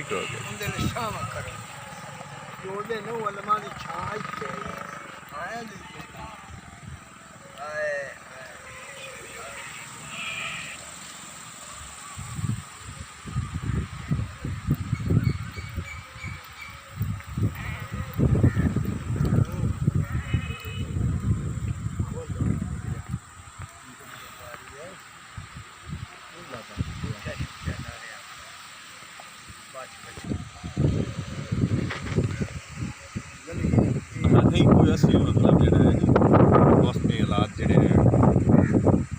ठीक हो गया उनके लिए शाम करो जोड़े नो अलमा की छाई के आया नहीं आए नहीं कोई ऐसी मतलब जेह्ड़े मौसमी हालात जेह्ड़े